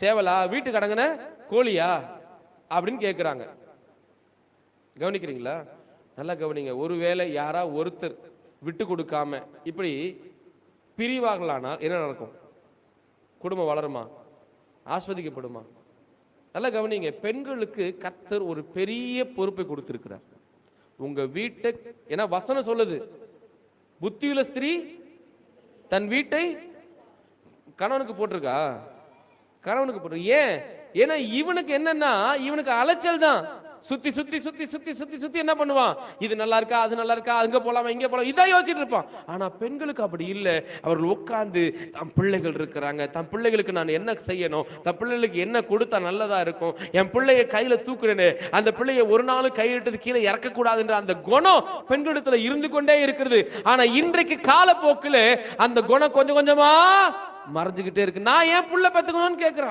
சேவலா, வீட்டுக்கு அடங்கின கோழியா அப்படின்னு கேட்கிறாங்க. கவனிக்கிறீங்களா? நல்லா கவனிங்க. ஒருவேளை யாரா ஒருத்தர் விட்டு கொடுக்காம இப்படி பிரிவாகலானால் என்ன நடக்கும்? குடும்பம் வளருமா? ஆஸ்வதிக்கப்படுமா? நல்லா கவனிங்க. பெண்களுக்கு கர்த்தர் ஒரு பெரிய பொறுப்பை கொடுத்திருக்கிறார். உங்க வீட்டை, ஏன்னா வசனம் சொல்லுது, புத்தியுள்ள ஸ்திரீ தன் வீட்டை கணவனுக்கு போட்டிருக்கா? கணவனுக்கு போட்டு. ஏன்? ஏன்னா இவனுக்கு என்னன்னா, இவனுக்கு அலைச்சல் தான். சுத்தி சுத்தி சுத்தி சுத்தி சுத்தி சுத்தி என்ன பண்ணுவான்? இது நல்லா இருக்கா, அது நல்லா இருக்கா, அங்க போலாமா, இங்க போலாம், இதான் யோசிச்சுட்டு இருப்பான். ஆனா பெண்களுக்கு அப்படி இல்லை. அவர்கள் உட்கார்ந்து தம் பிள்ளைகள் இருக்கிறாங்க, தம் பிள்ளைகளுக்கு நான் என்ன செய்யணும், தம் பிள்ளைகளுக்கு என்ன கொடுத்தா நல்லதா இருக்கும், என் பிள்ளைய கையில தூக்குறேன்னு அந்த பிள்ளைய ஒரு நாளும் கையிட்டது கீழே இறக்க கூடாதுன்ற அந்த குணம் பெண்களிடத்துல இருந்து கொண்டே இருக்கிறது. ஆனா இன்றைக்கு காலப்போக்கில் அந்த குணம் கொஞ்சம் கொஞ்சமா மறைஞ்சுக்கிட்டே இருக்கு. நான் ஏன் புள்ள பெத்துக்கணும்னு கேட்கிறேன்.